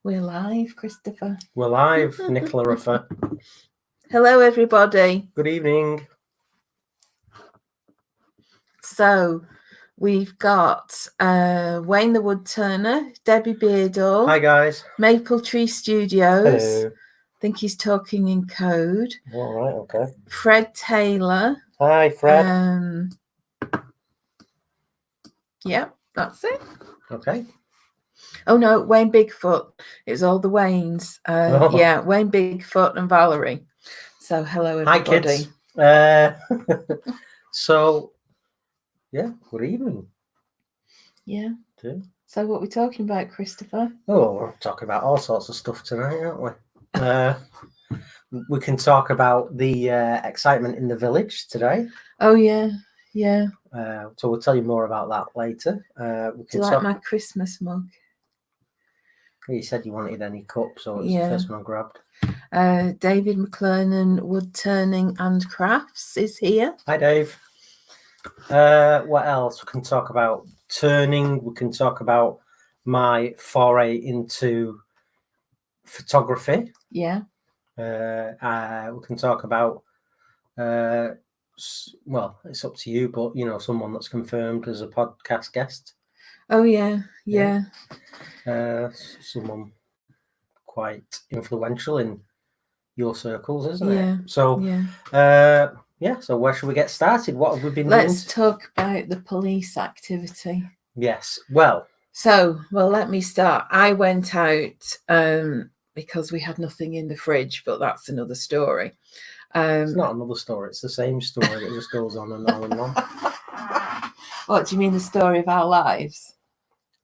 We're live, Christopher. We're live, Nicola Ruffer. Hello, everybody. Good evening. So we've got Wayne the Woodturner, Debbie Beardall. Hi, guys. Maple Tree Studios. Hello. I think he's talking in code. All right, okay. Fred Taylor. Hi, Fred. Yeah, that's it. Okay. Oh, no, Wayne Bigfoot. It was all the Waynes. Yeah, Wayne Bigfoot and Valerie. So hello, everybody. Hi, kids. So, yeah, good evening. Yeah. Too. So what are we talking about, Christopher? Oh, we're talking about all sorts of stuff tonight, aren't we? We can talk about the excitement in the village today. Oh, yeah. Yeah. So we'll tell you more about that later. Do you like my Christmas mug? You said you wanted any cup, so it's the first one I grabbed. David McLernan Wood Turning and Crafts is here. Hi, Dave. What else? We can talk about turning. We can talk about my foray into photography. Yeah. We can talk about, well, it's up to you, but, someone that's confirmed as a podcast guest. Oh, yeah. Yeah. Someone quite influential in your circles, isn't it? So, so where should we get started? What have we been doing? Let's talk about the police activity. Yes. Well, let me start. I went out because we had nothing in the fridge, but that's another story. It's not another story. It's the same story. It just goes on and on and on. What do you mean, the story of our lives?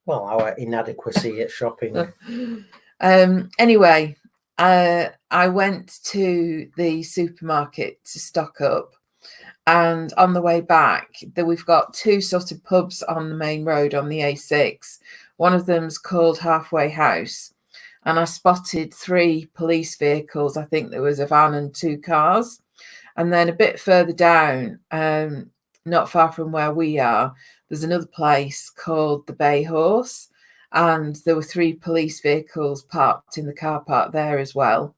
Well, our inadequacy at shopping. Anyway, I went to the supermarket to stock up, and on the way back, we've got two sort of pubs on the main road on the A6. One of them's called Halfway House, and I spotted 3 police vehicles. I think there was a van and 2 cars. And then a bit further down, not far from where we are, there's another place called the Bay Horse, and there were 3 police vehicles parked in the car park there as well.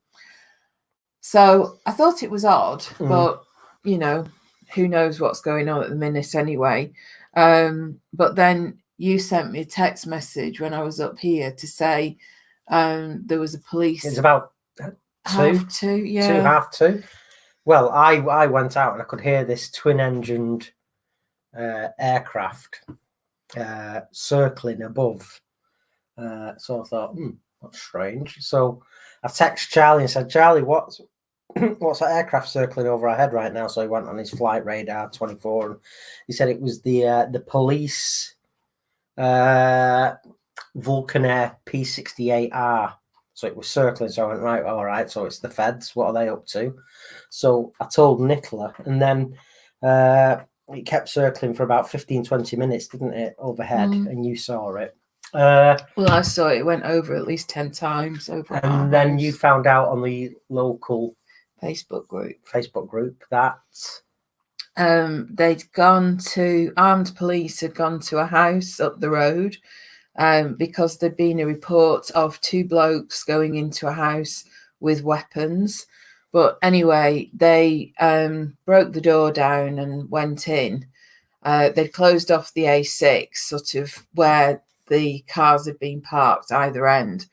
So I thought it was odd, but, who knows what's going on at the minute anyway. But then you sent me a text message when I was up here to say there was a police... It's about 2:30, yeah. 2:30. Well, I went out and I could hear this twin-engined aircraft circling above. So I thought, that's strange. So I texted Charlie and said, Charlie, what's that aircraft circling over our head right now? So he went on his flight radar 24, and he said it was the police Vulcan Air P-68R. So it was circling. So I went, right, all right. So it's the feds. What are they up to? So I told Nicola, and then it kept circling for about 15-20 minutes, didn't it, overhead? And you saw it. Well, I saw it went over at least 10 times over. And then you found out on the local Facebook group that they'd gone to, armed police had gone to a house up the road because there'd been a report of 2 blokes going into a house with weapons. But anyway, they broke the door down and went in. They'd closed off the A6, sort of where the cars had been parked either end.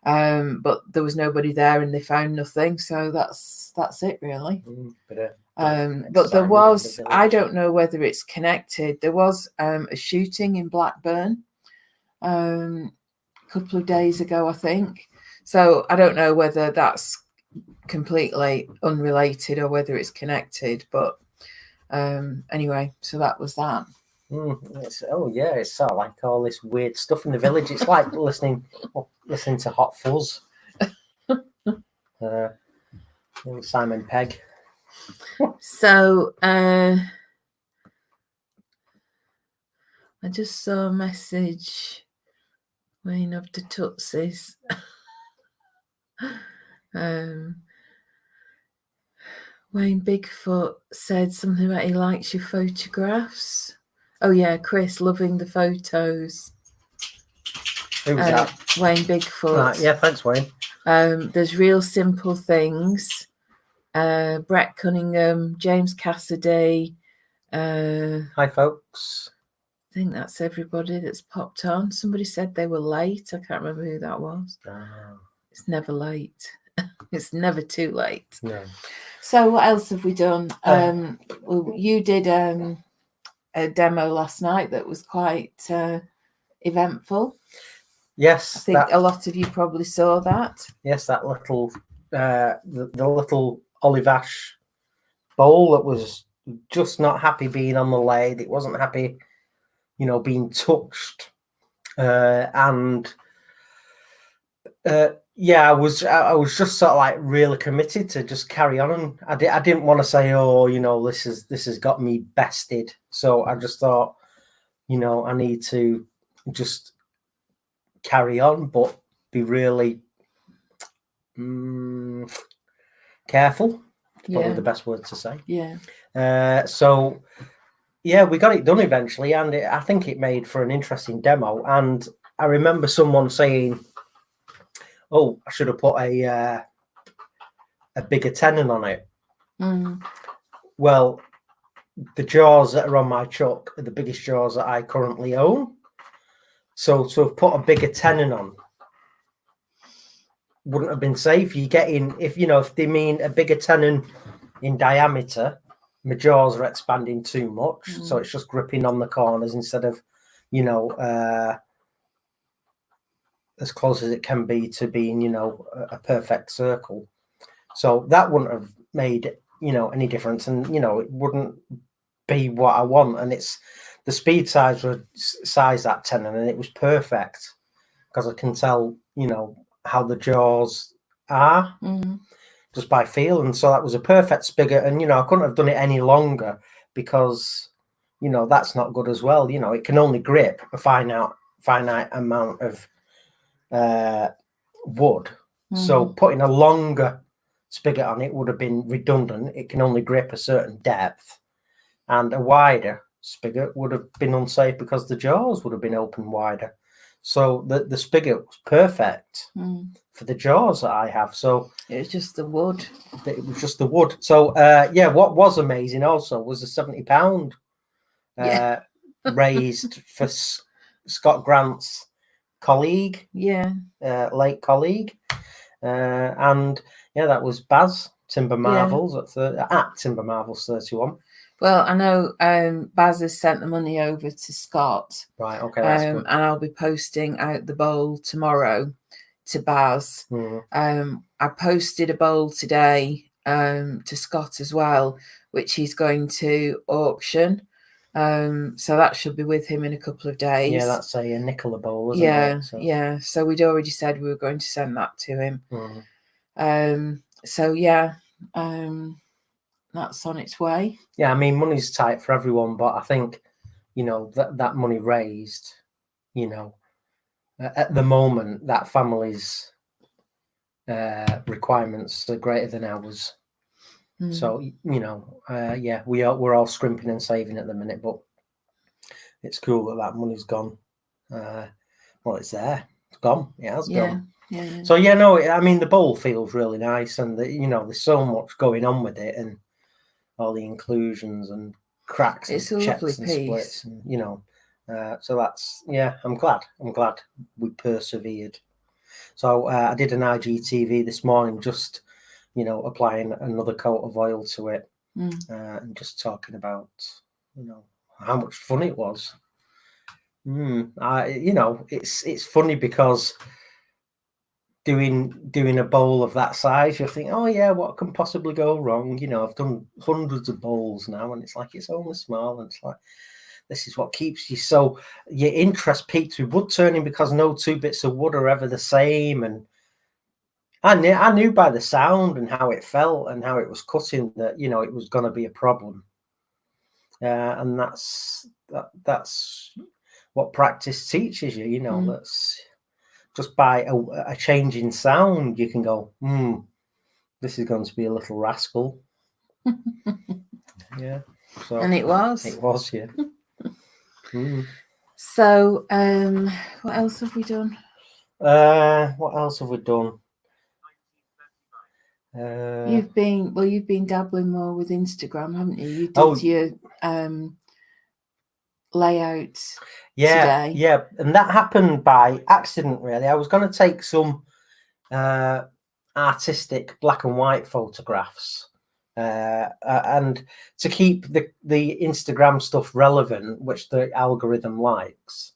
But there was nobody there and they found nothing. So that's it, really. But there was, I don't know whether it's connected. There was a shooting in Blackburn a couple of days ago, I think. So I don't know whether that's completely unrelated or whether it's connected. But anyway, so that was that. It's sort of like all this weird stuff in the village. It's like listening to Hot Fuzz. Simon Pegg. So I just saw a message, Wayne of the Tootsies. Wayne Bigfoot said something about he likes your photographs. Oh yeah, Chris, loving the photos. Who was that? Wayne Bigfoot. Right, yeah, thanks, Wayne. There's Real Simple Things. Brett Cunningham, James Cassidy. Hi, folks. I think that's everybody that's popped on. Somebody said they were late. I can't remember who that was. It's never late. It's never too late. No. So what else have we done? You did a demo last night that was quite eventful. Yes, I think a lot of you probably saw that. Yes, that little the little Olive Ash bowl that was just not happy being on the lathe. It wasn't happy, being touched, and yeah, I was just sort of like really committed to just carry on, and I didn't want to say, oh, this has got me bested. So I just thought, I need to just carry on, but be really careful. Probably the best word to say. Yeah. So yeah, we got it done eventually, and I think it made for an interesting demo. And I remember someone saying, "Oh, I should have put a bigger tenon on it." Well, the jaws that are on my chuck are the biggest jaws that I currently own. So to have put a bigger tenon on wouldn't have been safe. You get in if they mean a bigger tenon in diameter, my jaws are expanding too much, so it's just gripping on the corners instead of as close as it can be to being a perfect circle. So that wouldn't have made any difference, and it wouldn't be what I want. And it's the speed size that tenon, and it was perfect because I can tell how the jaws are just by feel. And so that was a perfect spigot, and I couldn't have done it any longer because that's not good as well. It can only grip a finite amount of wood. So putting a longer spigot on it would have been redundant. It can only grip a certain depth, and a wider spigot would have been unsafe because the jaws would have been open wider. So the spigot was perfect for the jaws that I have. So it was just the wood. It was just the wood. So yeah, what was amazing also was the £70 raised for Scott Grant's colleague, late colleague, and yeah, that was Baz Timber Marvels at Timber Marvels 31. Well, I know Baz has sent the money over to Scott. Right, okay, that's good. And I'll be posting out the bowl tomorrow to Baz. I posted a bowl today to Scott as well, which he's going to auction. So that should be with him in a couple of days. Yeah, that's a Nicola bowl, isn't it? So. Yeah. So we'd already said we were going to send that to him. So yeah, that's on its way. Yeah, I mean, money's tight for everyone, but I think, that money raised, at the moment, that family's requirements are greater than ours. So, yeah, we're all scrimping and saving at the minute, but it's cool that money's gone. Well, it's there. It's gone. It has gone. Yeah. So, yeah, no, I mean, the bowl feels really nice, and, there's so much going on with it, and all the inclusions and cracks it's and a checks lovely and piece. splits, and, so that's, yeah, I'm glad we persevered. So I did an IGTV this morning, just applying another coat of oil to it, and just talking about how much fun it was. It's funny because doing a bowl of that size, you think, oh yeah, what can possibly go wrong? I've done hundreds of bowls now, and it's like it's only small, and it's like this is what keeps you. So your interest peaks with wood turning because no two bits of wood are ever the same, and I knew by the sound and how it felt and how it was cutting that it was going to be a problem, and that's what practice teaches you. That's just by a change in sound, you can go, this is going to be a little rascal. Yeah. So, and it was. It was, yeah. So, what else have we done? What else have we done? You've been dabbling more with Instagram, haven't you? You did Oh. your layouts Yeah, today. yeah, and that happened by accident, really. I was going to take some artistic black and white photographs, and to keep the Instagram stuff relevant, which the algorithm likes.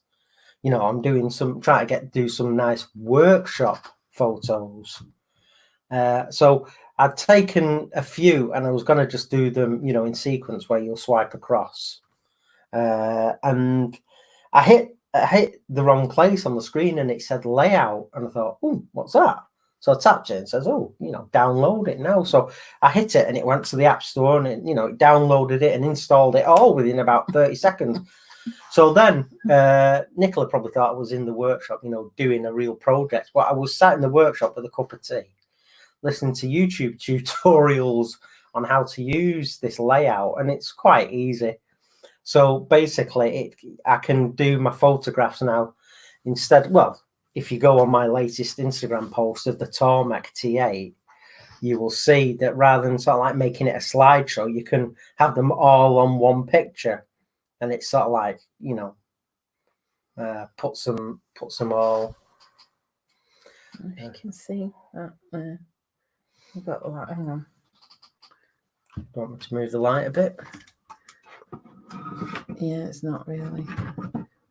You know, I'm doing trying to do some nice workshop photos. So I'd taken a few, and I was going to just do them, you know, in sequence where you'll swipe across, and I hit the wrong place on the screen and it said layout, and I thought, oh, what's that? So I tapped it and it says, oh, you know, download it now. So I hit it and it went to the App Store and it, you know, it downloaded it and installed it all within about 30 seconds. So then Nicola probably thought I was in the workshop, you know, doing a real project. But I was sat in the workshop with a cup of tea, listening to YouTube tutorials on how to use this layout, and it's quite easy. So basically, I can do my photographs now instead. Well, if you go on my latest Instagram post of the Tormek T8, you will see that rather than sort of like making it a slideshow, you can have them all on one picture, and it's sort of like, you know, puts them all. You can see that there. I've got that. Hang on. Want me to move the light a bit? Yeah, it's not really.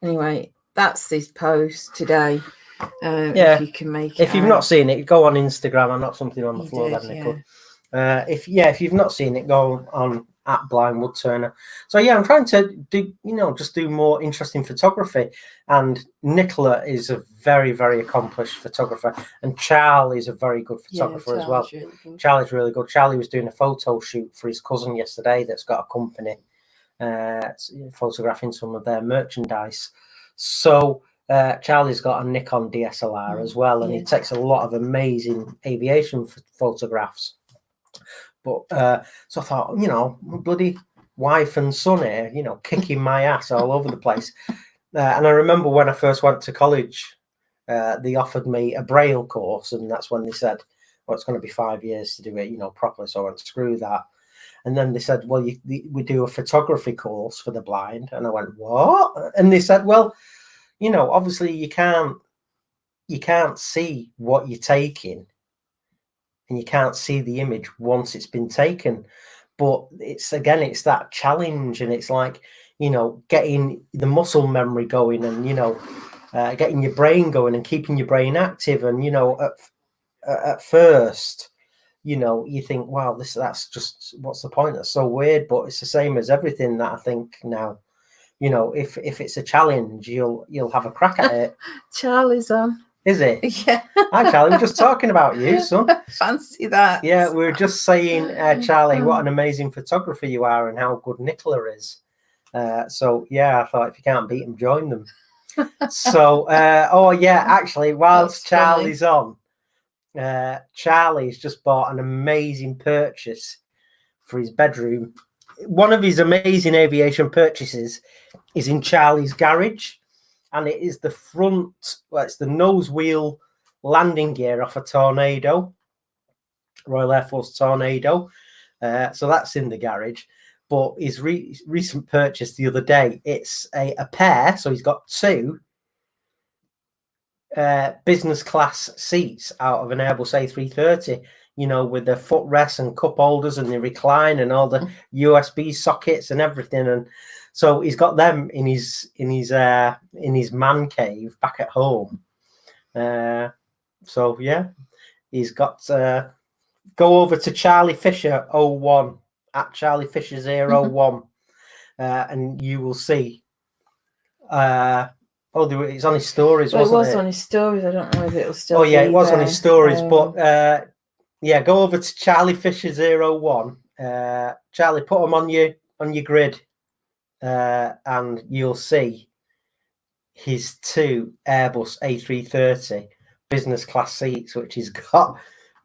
Anyway, that's this post today. Yeah, if you can make it. If you've not seen it, go on Instagram. I'm not something on the floor, did, Nicole. If you've not seen it, go on at Blind Wood Turner. So yeah, I'm trying to do, you know, just do more interesting photography. And Nicola is a very, very accomplished photographer, and Charlie is a very good photographer as well. Really Charlie's really good. Charlie was doing a photo shoot for his cousin yesterday that's got a company photographing some of their merchandise. So Charlie's got a Nikon DSLR as well, and he takes a lot of amazing aviation photographs. But so I thought, you know, bloody wife and son here, you know, kicking my ass all over the place. And I remember when I first went to college, they offered me a Braille course, and that's when they said, well, it's going to be 5 years to do it, you know, properly. So I went, screw that. And then they said, well, we do a photography course for the blind. And I went, what? And they said, well, you know, obviously you can't see what you're taking, and you can't see the image once it's been taken. But it's that challenge, and it's like, you know, getting the muscle memory going, and, you know, getting your brain going and keeping your brain active. And, you know, at first, you know, you think, wow, that's just, what's the point? That's so weird. But it's the same as everything that I think now. You know, if it's a challenge, you'll have a crack at it. Charlie's on. Is it? Yeah. Hi, Charlie. We're just talking about you, son. Fancy that. Yeah, we were just saying, Charlie, what an amazing photographer you are, and how good Nicola is. So yeah, I thought if you can't beat them, join them. So oh yeah, actually, whilst Charlie's on, Charlie's just bought an amazing purchase for his bedroom. One of his amazing aviation purchases is in Charlie's garage, and it is the front, well, it's the nose wheel landing gear off a Tornado, Royal Air Force Tornado. So that's in the garage. But his recent purchase the other day, it's a pair, so he's got two business class seats out of an Airbus A330, you know, with the footrests and cup holders and the recline and all the USB sockets and everything. And so he's got them in his man cave back at home. So yeah, he's got go over to Charlie Fisher 01 at Charlie Fisher 01, and you will see. It's on his stories, wasn't it? It was on his stories. I don't know if it'll still. Oh yeah, be it was there. on his stories, but yeah, go over to Charlie Fisher 01. Charlie, put them on your grid, and you'll see his two Airbus A330 business class seats, which he's got.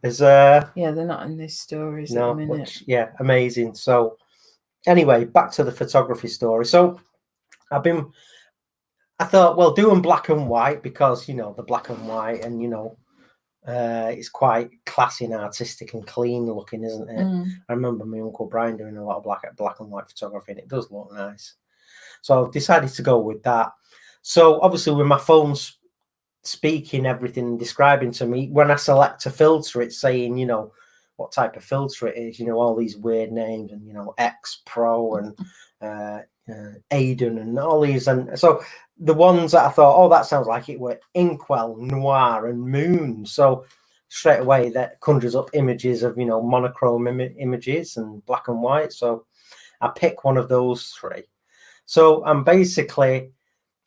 As yeah, they're not in these stories at the minute. Yeah, amazing. So anyway, back to the photography story. So I thought, well, do them black and white because, the black and white and, it's quite classy and artistic and clean looking, isn't it? I remember my Uncle Brian doing a lot of black and white photography, and it does look nice. So I've decided to go with that. So obviously with my phone's speaking everything and describing to me, when I select a filter, it's saying, what type of filter it is, all these weird names and, X Pro and Aiden and all these. And so the ones that I thought, oh, that sounds like it were Inkwell, Noir and Moon. So straight away that conjures up images of, monochrome images and black and white. So I pick one of those three. So I'm basically,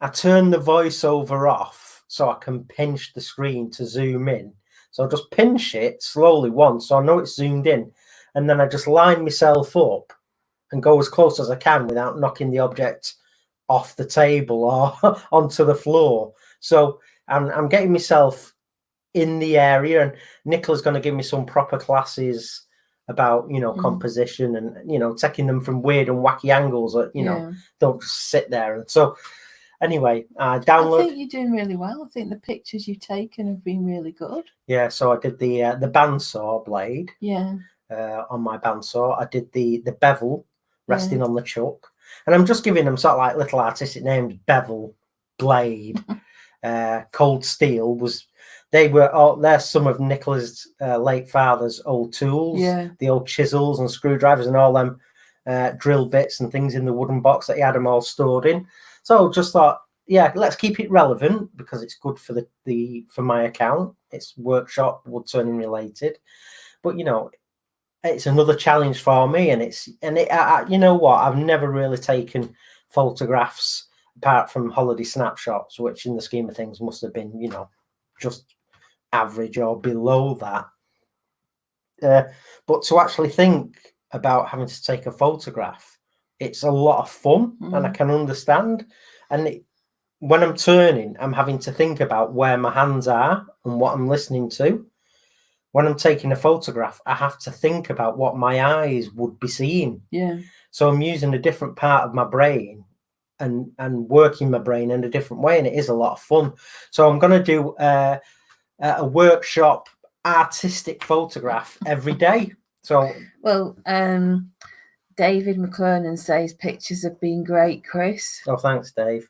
I turn the voiceover off so I can pinch the screen to zoom in. So I just pinch it slowly once so I know it's zoomed in. And then I just line myself up and go as close as I can without knocking the object off the table or onto the floor. So I'm getting myself in the area, and Nicola's going to give me some proper classes about, composition and, taking them from weird and wacky angles that, don't just sit there. And so anyway, I think you're doing really well. I think the pictures you've taken have been really good. Yeah, so I did the bandsaw blade. Yeah. On my bandsaw. I did the bevel resting on the chuck. And I'm just giving them sort of like little artistic names: bevel, blade, cold steel. They're some of Nicola's late father's old tools. Yeah. The old chisels and screwdrivers and all them drill bits and things in the wooden box that he had them all stored in. So just thought, yeah, let's keep it relevant because it's good for for my account. It's workshop wood turning related, but it's another challenge for me, and you know what? I've never really taken photographs apart from holiday snapshots, which in the scheme of things must have been, just average or below that. But to actually think about having to take a photograph, it's a lot of fun, and I can understand. And when I'm turning, I'm having to think about where my hands are and what I'm listening to. When I'm taking a photograph, I have to think about what my eyes would be seeing. Yeah. So I'm using a different part of my brain and working my brain in a different way, and it is a lot of fun. So I'm going to do a workshop artistic photograph every day. So well, David McClernand says pictures have been great, Chris. Oh, thanks, Dave.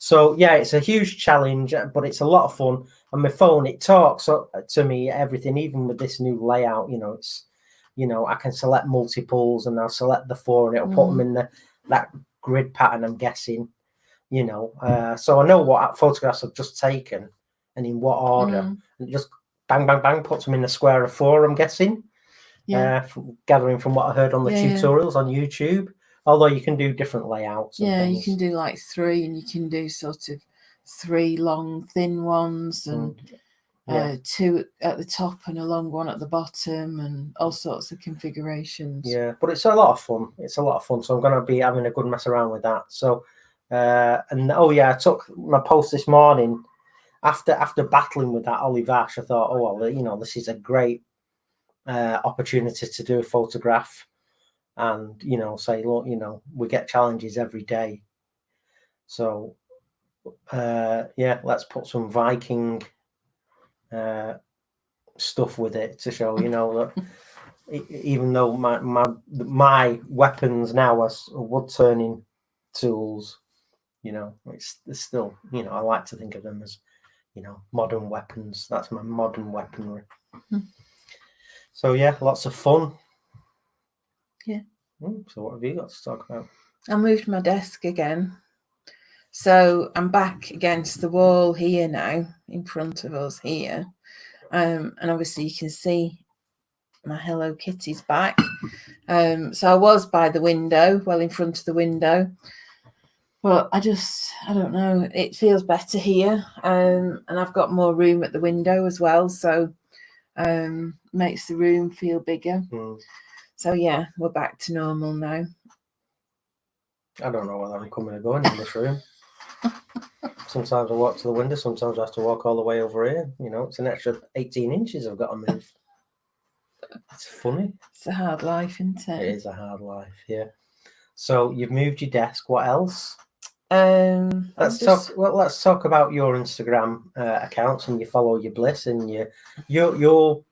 So yeah, it's a huge challenge, but it's a lot of fun. And my phone, it talks to me everything, even with this new layout. It's I can select multiples, and I'll select the 4, and it'll put them in that grid pattern. I'm guessing, so I know what photographs I've just taken and in what order, and it just bang, bang, bang puts them in a square of 4. I'm guessing. Yeah. Gathering from what I heard on the tutorials on YouTube. Although you can do different layouts. Yeah, you can do like 3, and you can do sort of 3 long, thin ones, and 2 at the top and a long one at the bottom, and all sorts of configurations. Yeah, but it's a lot of fun. So I'm going to be having a good mess around with that. So, I took my post this morning after battling with that Ollie Vash. I thought, oh well, this is a great opportunity to do a photograph. And say, look, we get challenges every day. So let's put some Viking stuff with it to show, that even though my weapons now are wood turning tools, it's still, I like to think of them as, modern weapons. That's my modern weaponry. So yeah, lots of fun. Yeah. So what have you got to talk about? I moved my desk again. So I'm back against the wall here now, in front of us here. And obviously you can see my Hello Kitty's back. So I was by the window, well in front of the window. But I don't know, it feels better here. And I've got more room at the window as well. So makes the room feel bigger. So yeah, we're back to normal now. I don't know whether I'm coming or going in this room. Sometimes I walk to the window, sometimes I have to walk all the way over here. It's an extra 18 inches I've got to move. It's funny. It's a hard life, isn't it? It is a hard life, yeah. So you've moved your desk. What else? Let's talk. Well, let's talk about your Instagram accounts and you follow your bliss and your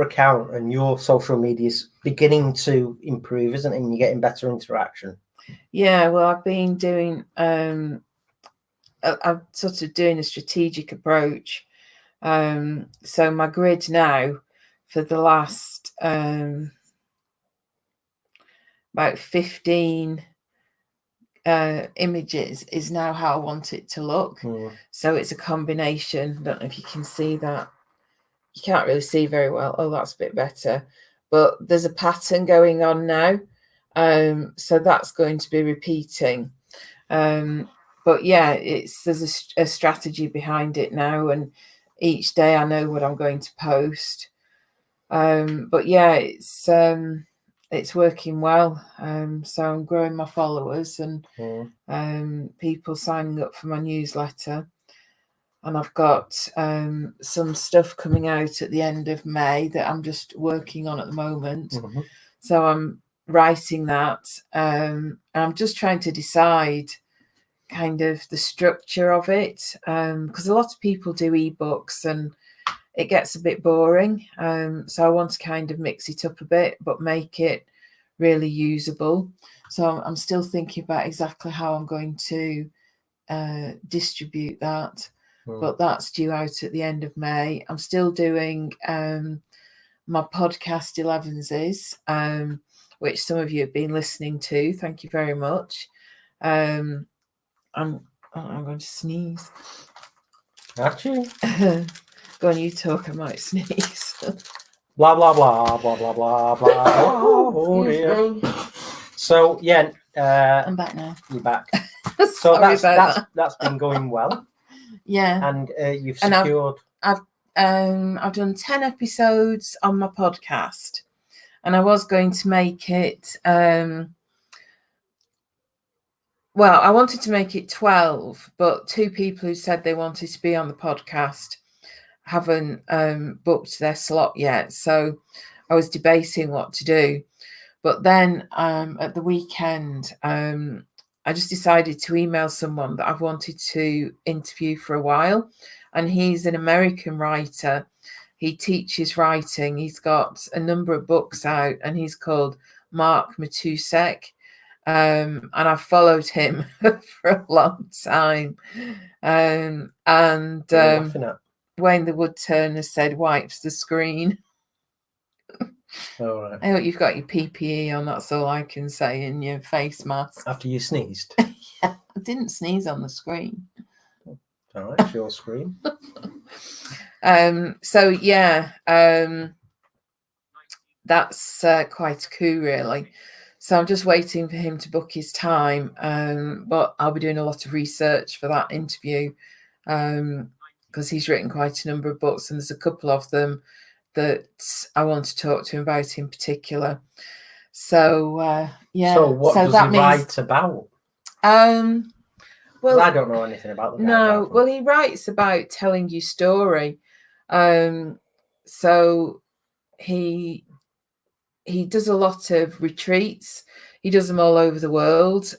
account and your social media is beginning to improve, isn't it? And you're getting better interaction. Yeah, well, I've been doing. I'm sort of doing a strategic approach. So my grid now for the last about 15 images is now how I want it to look. So it's a combination. I don't know if you can see that. You can't really see very well. Oh, that's a bit better. But there's a pattern going on now. So that's going to be repeating. But yeah, there's a strategy behind it now, and each day I know what I'm going to post. But yeah, it's working well. So I'm growing my followers and people signing up for my newsletter. And I've got some stuff coming out at the end of May that I'm just working on at the moment. So I'm writing that. And I'm just trying to decide kind of the structure of it, because a lot of people do ebooks and it gets a bit boring. So I want to kind of mix it up a bit, but make it really usable. So I'm still thinking about exactly how I'm going to distribute that. But that's due out at the end of May. I'm still doing my podcast 11s, which some of you have been listening to. Thank you very much. I'm going to sneeze. Actually, go on, you talk. I might sneeze. Blah blah blah blah blah blah blah. Oh dear. So yeah, I'm back now. You're back. So that's been going well. Yeah, and you've secured. I've done 10 episodes on my podcast, and I was going to make it. Well, I wanted to make it 12, but 2 people who said they wanted to be on the podcast haven't booked their slot yet. So I was debating what to do. But then at the weekend, I just decided to email someone that I've wanted to interview for a while. And he's an American writer. He teaches writing. He's got a number of books out, and he's called Mark Matusek. And I've followed him for a long time. Wayne the Woodturner said wipes the screen. All right. I hope you've got your PPE on, that's all I can say, and your face mask. After you sneezed? Yeah, I didn't sneeze on the screen. All right, it's your screen. So yeah, that's quite a coup, really. So I'm just waiting for him to book his time, but I'll be doing a lot of research for that interview, because he's written quite a number of books, and there's a couple of them that I want to talk to him about in particular. So yeah. So what does he write about? Well, I don't know anything about the guy. No, well, he writes about telling you story. So he does a lot of retreats. He does them all over the world.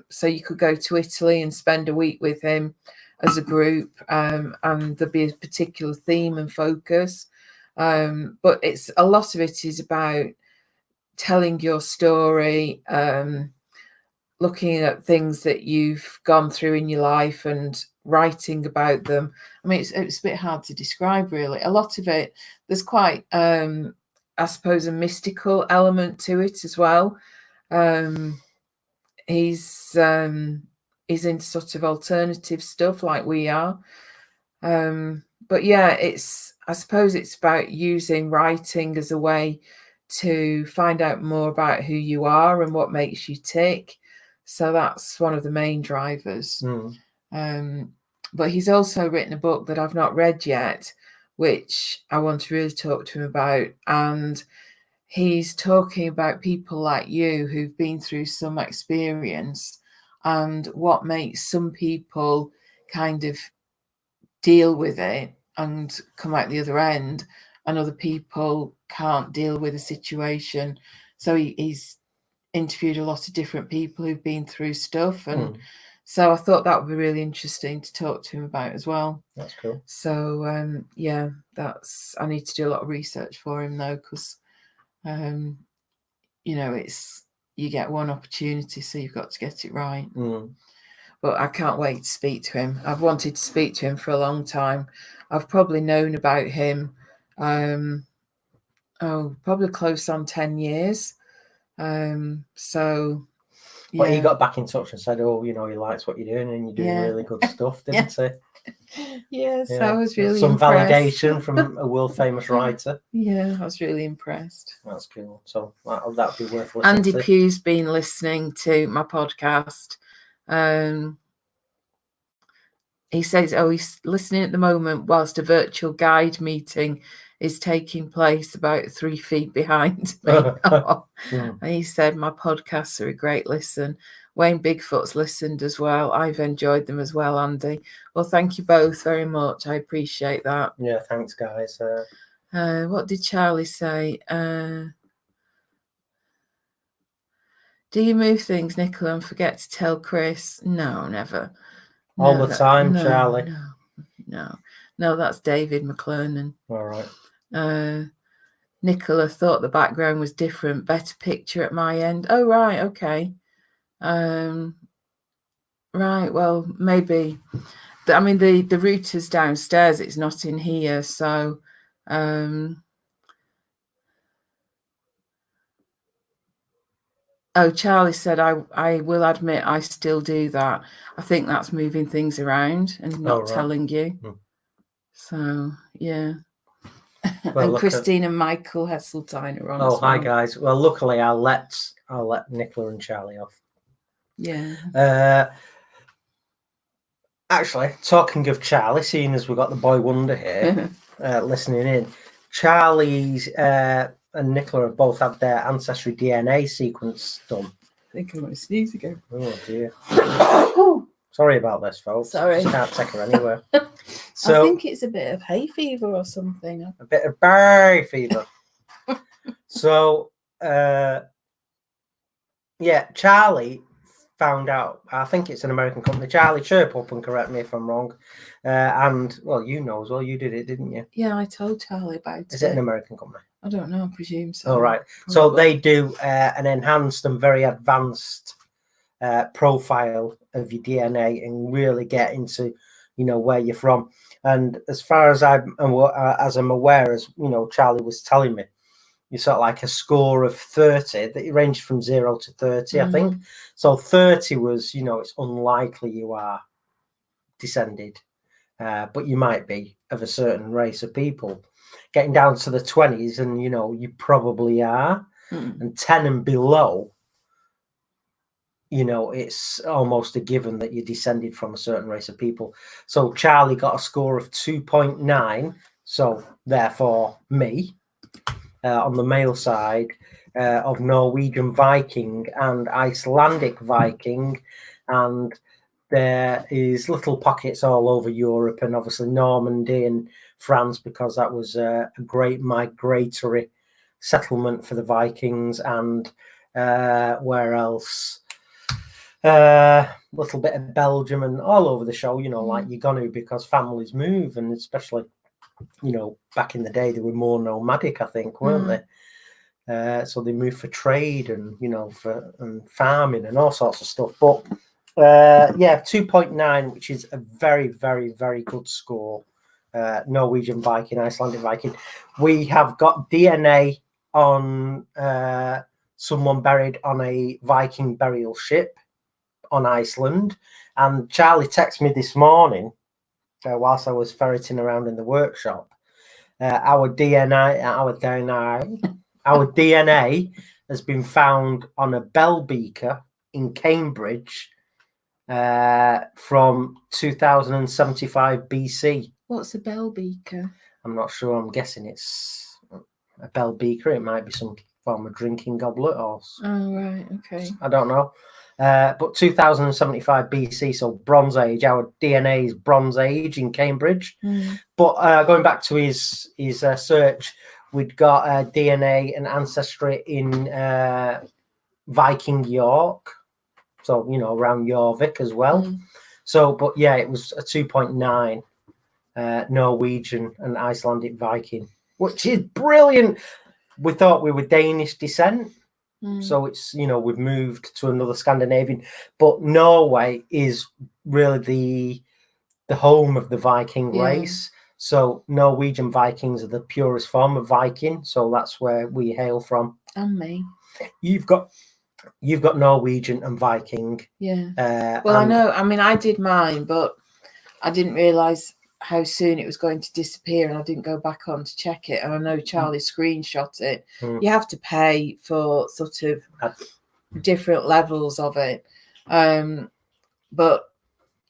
So you could go to Italy and spend a week with him as a group, and there'll be a particular theme and focus. But it's a lot of it is about telling your story, looking at things that you've gone through in your life and writing about them. I mean, it's a bit hard to describe, really. A lot of it, there's quite, I suppose, a mystical element to it as well. He's into sort of alternative stuff like we are. But yeah, I suppose it's about using writing as a way to find out more about who you are and what makes you tick. So that's one of the main drivers. But he's also written a book that I've not read yet, which I want to really talk to him about. And he's talking about people like you who've been through some experience and what makes some people kind of deal with it and come out the other end, and other people can't deal with a situation. So he's interviewed a lot of different people who've been through stuff, and so I thought that would be really interesting to talk to him about as well. That's cool. So yeah, I need to do a lot of research for him though, because you know, you get one opportunity, so you've got to get it right. But I can't wait to speak to him. I've wanted to speak to him for a long time. I've probably known about him probably close on 10 years. So yeah. But he got back in touch and said, "Oh, you know, he likes what you're doing and you're doing really good stuff," didn't he? Yes, I was really some impressed. Validation from a world famous writer. Yeah, I was really impressed. That's cool. So that'd be worth listening Andy to. Pugh's been listening to my podcast. He says, he's listening at the moment whilst a virtual guide meeting is taking place about 3 feet behind me. And he said, my podcasts are a great listen. Wayne Bigfoot's listened as well. I've enjoyed them as well, Andy. Well, thank you both very much. I appreciate that. Yeah, thanks, guys. What did Charlie say? Do you move things, Nicola, and forget to tell Chris? No, never. All the time, Charlie. No, that's David McClernand. All right. Nicola thought the background was different. Better picture at my end. Oh, right. Okay. Right. Well, maybe. I mean, the router's downstairs. It's not in here. So, Charlie said, I will admit I still do that. I think that's moving things around and not telling you. So, yeah. Well, and Christine and Michael Hesseltine are on. Oh, hi, guys. Well, luckily, I'll let Nicola and Charlie off. Yeah. Actually, talking of Charlie, seeing as we've got the boy wonder here listening in, Charlie's and Nicola have both had their ancestry DNA sequence done. I think I might sneeze again. Oh, dear. Sorry about this, folks. Sorry. Just can't take her anywhere. So, I think it's a bit of hay fever or something. A bit of hay fever. So, Charlie found out, I think it's an American company. Charlie, chirp up and correct me if I'm wrong. And, well, you know as well, you did it, didn't you? Yeah, I told Charlie about it. Is it an American company? I don't know, I presume so. Oh, right. Probably. So they do an enhanced and very advanced profile of your DNA and really get into, you know, where you're from. And as far as I'm aware, as you know, Charlie was telling me, you sort of like a score of 30 that ranged from 0 to 30, I think. So 30 was, you know, it's unlikely you are descended, but you might be of a certain race of people. Getting down to the 20s, and you know, you probably are, and 10 and below, you know, it's almost a given that you're descended from a certain race of people. So Charlie got a score of 2.9, so therefore me, on the male side, of Norwegian Viking and Icelandic Viking, and there is little pockets all over Europe and obviously Normandy and France, because that was a great migratory settlement for the Vikings, and where else? Little bit of Belgium and all over the show, you know, like you're going to, because families move, and especially, you know, back in the day, they were more nomadic, I think, weren't they? So they moved for trade and, you know, and farming and all sorts of stuff. But 2.9, which is a very, very, very good score. Norwegian Viking, Icelandic Viking. We have got DNA on someone buried on a Viking burial ship on Iceland. And Charlie texted me this morning whilst I was ferreting around in the workshop. Our DNA has been found on a bell beaker in Cambridge from 2075 BC. What's a bell beaker? I'm not sure. I'm guessing it's a bell beaker. It might be some form of drinking goblet or... Oh, right. Okay. I don't know. But 2075 BC, so Bronze Age. Our DNA is Bronze Age in Cambridge. But going back to his search, we'd got DNA and ancestry in Viking York, so around Jorvik as well. Mm. So, but yeah, it was a 2.9 Norwegian and Icelandic Viking, which is brilliant. We thought we were Danish descent. So it's, we've moved to another Scandinavian, but Norway is really the home of the Viking race. So Norwegian Vikings are the purest form of Viking. So that's where we hail from. And me. You've got Norwegian and Viking. Yeah. Well, I know. I mean, I did mine, but I didn't realise how soon it was going to disappear, and I didn't go back on to check it. And I know Charlie screenshot it. You have to pay for sort of different levels of it. But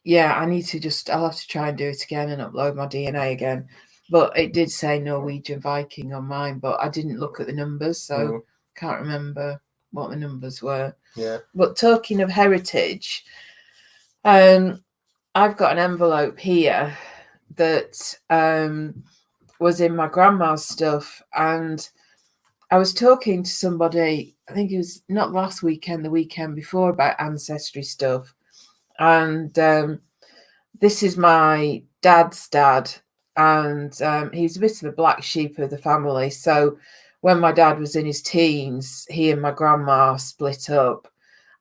yeah, I'll have to try and do it again and upload my DNA again. But it did say Norwegian Viking on mine, but I didn't look at the numbers, so can't remember what the numbers were. Yeah. But talking of heritage, I've got an envelope here that was in my grandma's stuff, and I was talking to somebody, I think it was not last weekend, the weekend before, about ancestry stuff. And this is my dad's dad, and he's a bit of a black sheep of the family. So when my dad was in his teens, he and my grandma split up,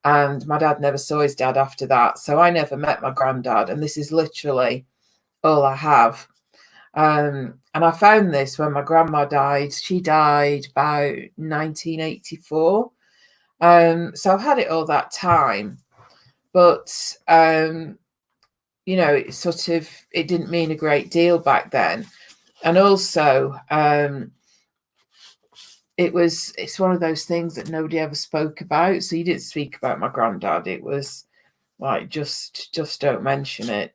and my dad never saw his dad after that. So I never met my granddad, and this is literally all I have. And I found this when my grandma died. She died about 1984. So I've had it all that time. But, it didn't mean a great deal back then. And also, it's one of those things that nobody ever spoke about. So you didn't speak about my granddad. It was like, just don't mention it.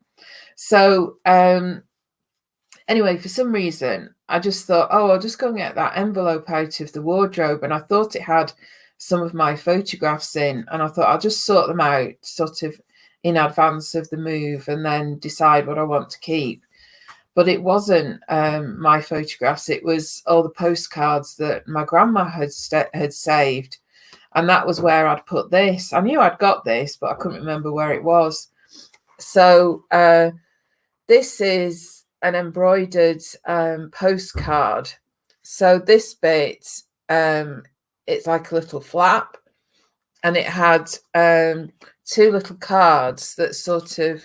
So, anyway, for some reason, I just thought, I'll just go and get that envelope out of the wardrobe. And I thought it had some of my photographs in, and I thought I'll just sort them out sort of in advance of the move and then decide what I want to keep. But it wasn't my photographs. It was all the postcards that my grandma had saved. And that was where I'd put this. I knew I'd got this, but I couldn't remember where it was. So this is an embroidered postcard. So this bit, it's like a little flap, and it had two little cards that sort of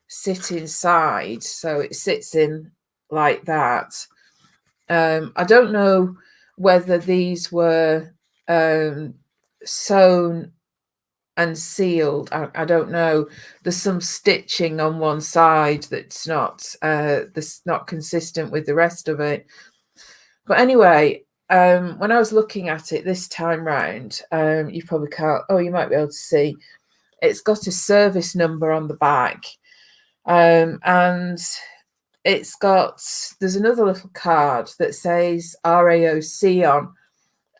sit inside. So it sits in like that. I don't know whether these were sewn and sealed. I don't know. There's some stitching on one side that's not consistent with the rest of it. But anyway, when I was looking at it this time round, you probably can't. Oh, you might be able to see. It's got a service number on the back, and there's another little card that says RAOC on.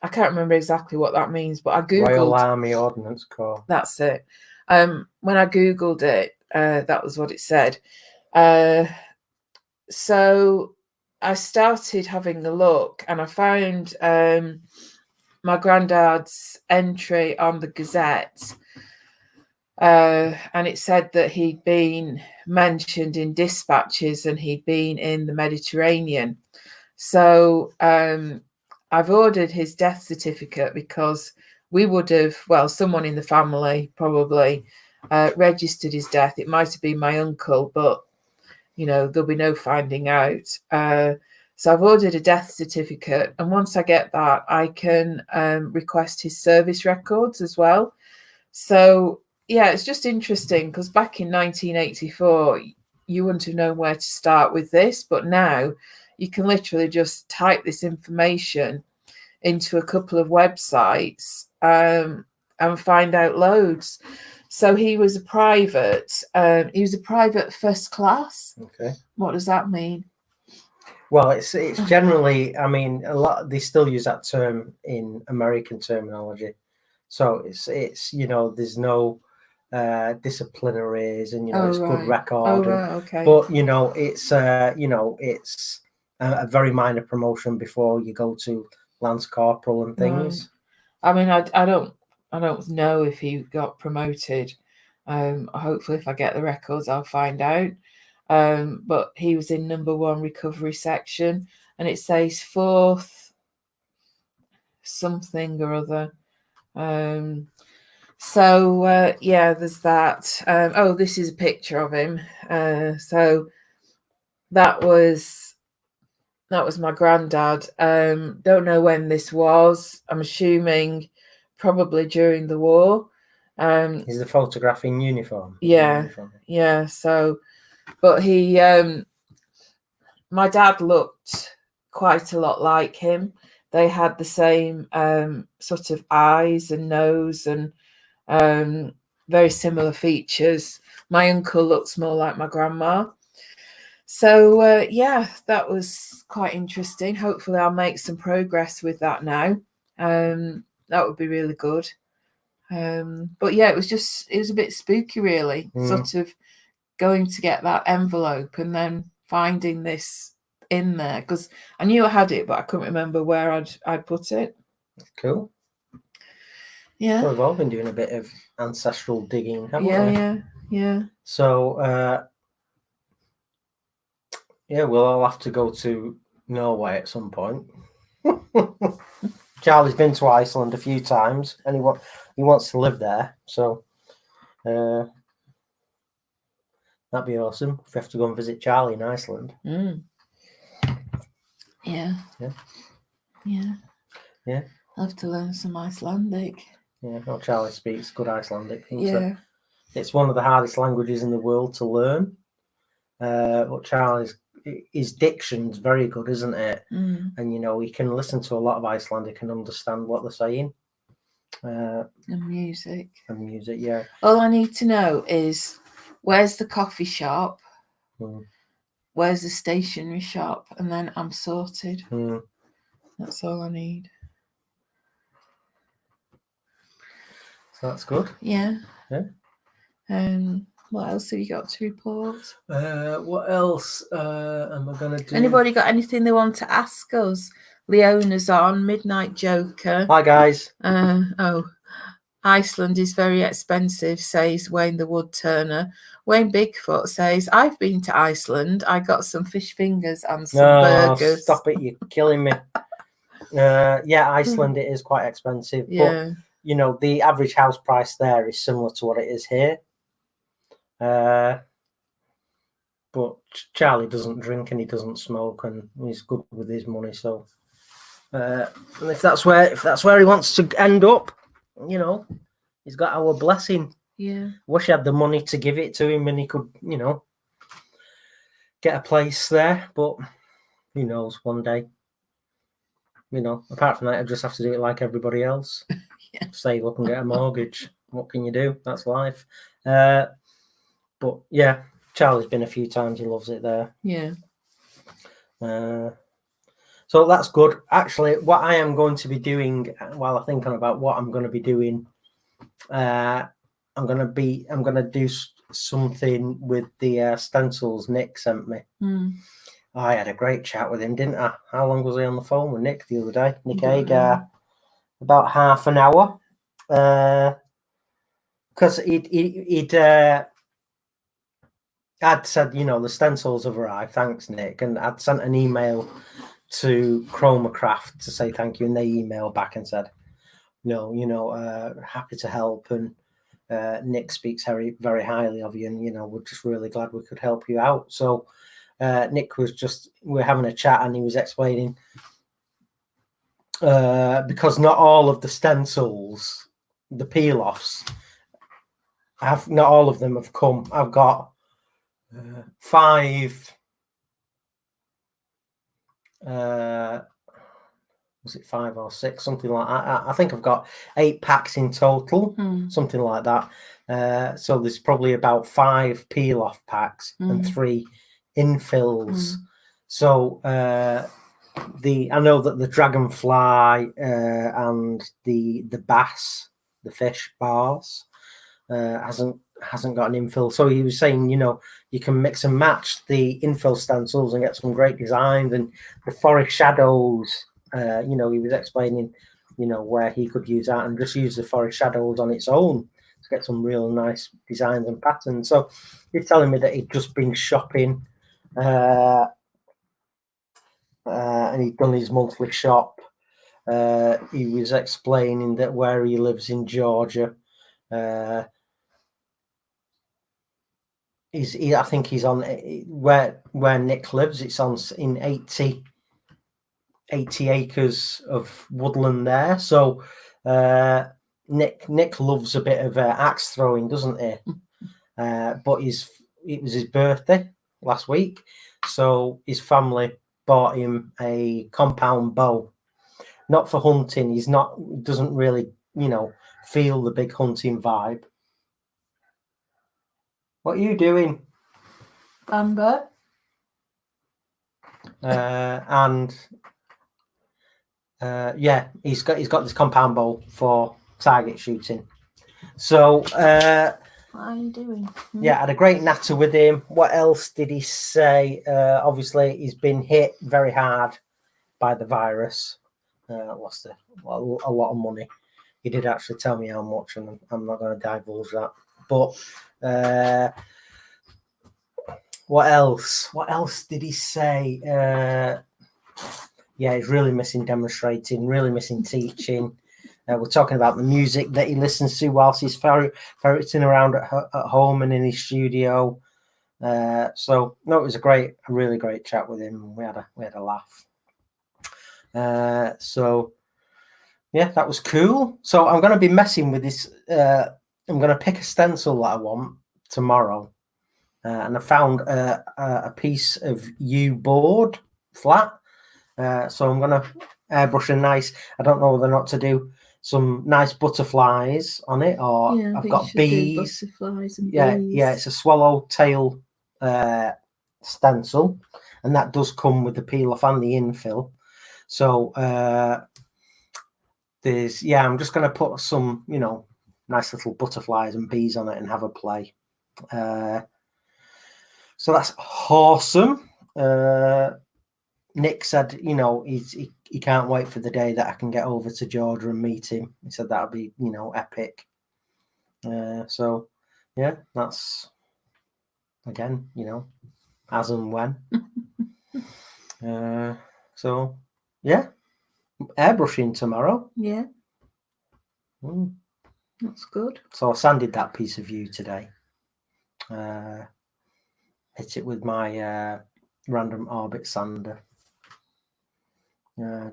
I can't remember exactly what that means, but I googled Royal Army Ordnance Corps. That's it. When I googled it, that was what it said. So I started having a look, and I found my granddad's entry on the Gazette, and it said that he'd been mentioned in dispatches and he'd been in the Mediterranean. So I've ordered his death certificate, because we would have, someone in the family probably registered his death. It might have been my uncle, but there'll be no finding out. So I've ordered a death certificate, and once I get that, I can request his service records as well. So yeah, it's just interesting, because back in 1984, you wouldn't have known where to start with this, but now you can literally just type this information into a couple of websites and find out loads. So he was a private. He was a private first class. Okay. What does that mean? Well, it's generally, I mean, a lot, they still use that term in American terminology. So it's there's no disciplinaries, and it's good record. Oh, right, okay. But it's it's a very minor promotion before you go to Lance Corporal and things. Right. I mean, I don't I don't know if he got promoted. Hopefully, if I get the records, I'll find out. But he was in number 1 recovery section, and it says 4th something or other. So yeah, there's that. Oh, this is a picture of him. So that was my granddad. Don't know when this was. I'm assuming probably during the war. Is the photograph in uniform? Yeah, yeah. So, but he, my dad looked quite a lot like him. They had the same sort of eyes and nose and very similar features. My uncle looks more like my grandma. So yeah, that was quite interesting. Hopefully I'll make some progress with that now. That would be really good. But yeah, it was a bit spooky, really, sort of going to get that envelope and then finding this in there, because I knew I had it, but I couldn't remember where I'd put it. Cool. Yeah. So we've all been doing a bit of ancestral digging, haven't we? Yeah. So yeah, we'll all have to go to Norway at some point. Charlie's been to Iceland a few times, and he wants to live there. So that'd be awesome if we have to go and visit Charlie in Iceland. Yeah. I'll have to learn some Icelandic. Yeah, well, Charlie speaks good Icelandic. Yeah. It's one of the hardest languages in the world to learn. But his diction's very good, isn't it? And he can listen to a lot of Icelandic and understand what they're saying. And music. Yeah. All I need to know is where's the coffee shop, where's the stationery shop, and then I'm sorted. That's all I need. So that's good. Yeah. Yeah. What else have you got to report? What else am I going to do? Anybody got anything they want to ask us? Leona's on, Midnight Joker. Hi, guys. Iceland is very expensive, says Wayne the Woodturner. Wayne Bigfoot says, I've been to Iceland. I got some fish fingers and some burgers. Stop it. You're killing me. Yeah, Iceland, it is quite expensive. Yeah. But, the average house price there is similar to what it is here. But Charlie doesn't drink and he doesn't smoke and he's good with his money. So and if that's where he wants to end up, he's got our blessing. Yeah. Wish he had the money to give it to him and he could, get a place there. But who knows, one day. Apart from that, I just have to do it like everybody else. Yeah. Save up and get a mortgage. What can you do? That's life. But yeah, Charlie's been a few times. He loves it there. Yeah. So that's good. Actually, what I am going to be doing while I'm thinking about what I'm going to be doing, I'm going to do something with the stencils Nick sent me. I had a great chat with him, didn't I? How long was I on the phone with Nick the other day? Nick Agar, about half an hour. Because I'd said, the stencils have arrived. Thanks, Nick. And I'd sent an email to Chromacraft to say thank you. And they emailed back and said, happy to help. And Nick speaks very, very highly of you. And, we're just really glad we could help you out. So Nick we're having a chat and he was explaining because not all of the stencils, the peel-offs, not all of them have come. I've got 5. Was it 5 or 6, something like that? I think I've got 8 packs in total, something like that. So there's probably about 5 peel-off packs and 3 infills. So I know that the dragonfly and the bass, the fish bars, hasn't got an infill. So he was saying, you can mix and match the infill stencils and get some great designs, and the forest shadows. He was explaining where he could use that and just use the forest shadows on its own to get some real nice designs and patterns. So you're telling me that he'd just been shopping and he'd done his monthly shop. He was explaining that where he lives in Georgia, I think he's on where Nick lives. It's in 80 acres of woodland there. So Nick loves a bit of axe throwing, doesn't he? But it was his birthday last week, so his family bought him a compound bow. Not for hunting. He doesn't really, feel the big hunting vibe. What are you doing? Amber? He's got this compound bow for target shooting. So what are you doing? Yeah, I had a great natter with him. What else did he say? Obviously, he's been hit very hard by the virus. Lost a lot of money. He did actually tell me how much, and I'm not going to divulge that. But what else? What else did he say? He's really missing demonstrating, really missing teaching. We're talking about the music that he listens to whilst he's ferreting around at home and in his studio. It was a really great chat with him. We had a laugh. That was cool. So I'm going to be messing with this. I'm going to pick a stencil that I want tomorrow, and I found a piece of U board flat. So I'm going to airbrush a nice. I don't know whether or not to do some nice butterflies on it, or I've got bees. Butterflies and bees. It's a swallowtail stencil, and that does come with the peel off and the infill. So I'm just going to put some, nice little butterflies and bees on it and have a play. So that's awesome. Nick said, he can't wait for the day that I can get over to Georgia and meet him. He said that'll be, epic. That's again, as and when. Airbrushing tomorrow. Yeah. That's good. So I sanded that piece of view today. Hit it with my random orbit sander.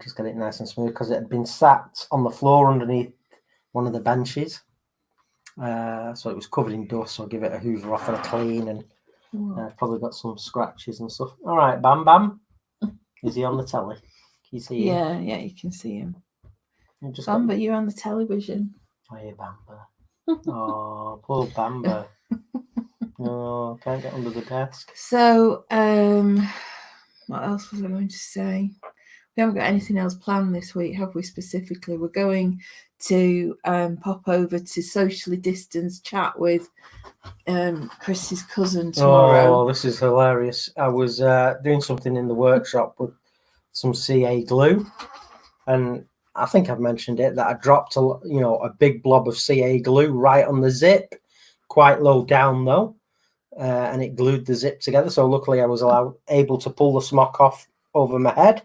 Just get it nice and smooth because it had been sat on the floor underneath one of the benches. So it was covered in dust, so I'll give it a hoover off and a clean, and probably got some scratches and stuff. All right, Bam Bam. Is he on the telly? Can you see him? Yeah, you can see him. Bamber, you're on the television. Oh, yeah, Bamber. Oh, poor Bamber. Oh, can't get under the desk. So, what else was I going to say? We haven't got anything else planned this week, have we, specifically? We're going to pop over to socially distanced chat with Chris's cousin tomorrow. Oh, this is hilarious. I was doing something in the workshop with some CA glue, and I think I've mentioned it, that I dropped a big blob of CA glue right on the zip, quite low down though, and it glued the zip together. So luckily I was able to pull the smock off over my head.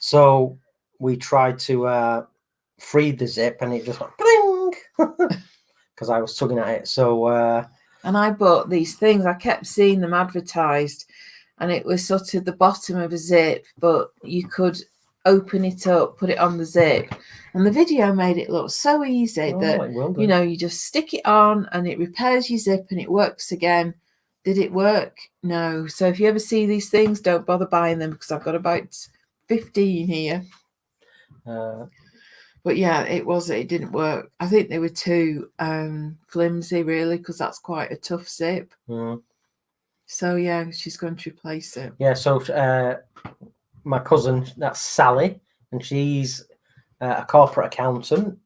So we tried to free the zip, and it just went bling because I was tugging at it. So and I bought these things. I kept seeing them advertised, and it was sort of the bottom of a zip, but you could open it up, put it on the zip, and the video made it look so easy that you just stick it on and it repairs your zip and it works again. Did it work? No. So if you ever see these things, don't bother buying them, because I've got about 15 here. But yeah, it didn't work. I think they were too flimsy, really, because that's quite a tough zip. So yeah, she's going to replace it. Yeah, so my cousin, that's Sally, and she's a corporate accountant.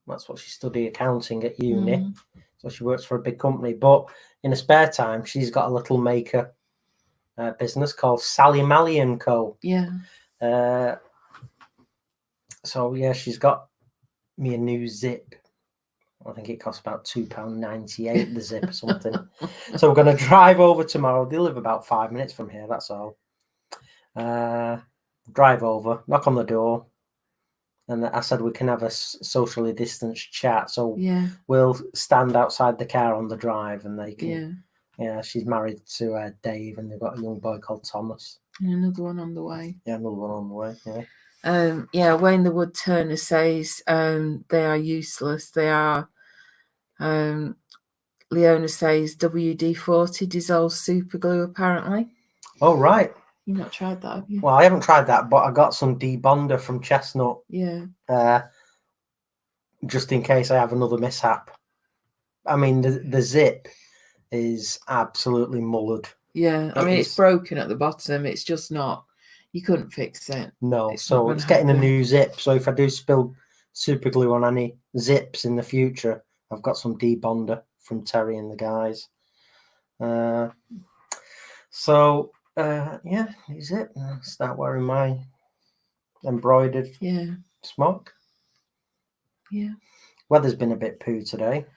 That's what she studied, accounting at uni. So she works for a big company, but in her spare time, she's got a little maker business called Sally Mally & Co. Yeah. So yeah, she's got me a new zip. I think it costs about £2.98 the zip or something. So we're going to drive over tomorrow. They live about 5 minutes from here, that's all. Drive over, knock on the door, and I said we can have a socially distanced chat. So Yeah. we'll stand outside the car on the drive, and they can. Yeah. Yeah, she's married to Dave, and they've got a young boy called Thomas. And another one on the way. Yeah, another one on the way. Yeah. Wayne the Wood Turner says they are useless. They are. Leona says WD-40 dissolves super glue, apparently. Oh, right. You've not tried that, have you? Well, I haven't tried that, but I got some debonder from Chestnut. Yeah. Just in case I have another mishap. I mean, the zip is absolutely mullered. Yeah, I mean, it's broken at the bottom. It's just not. You couldn't fix it. No, so it's getting a new zip. So if I do spill super glue on any zips in the future, I've got some debonder from Terry and the guys. Yeah, is it? I'll start wearing my embroidered smock. Yeah. Weather's been a bit poo today.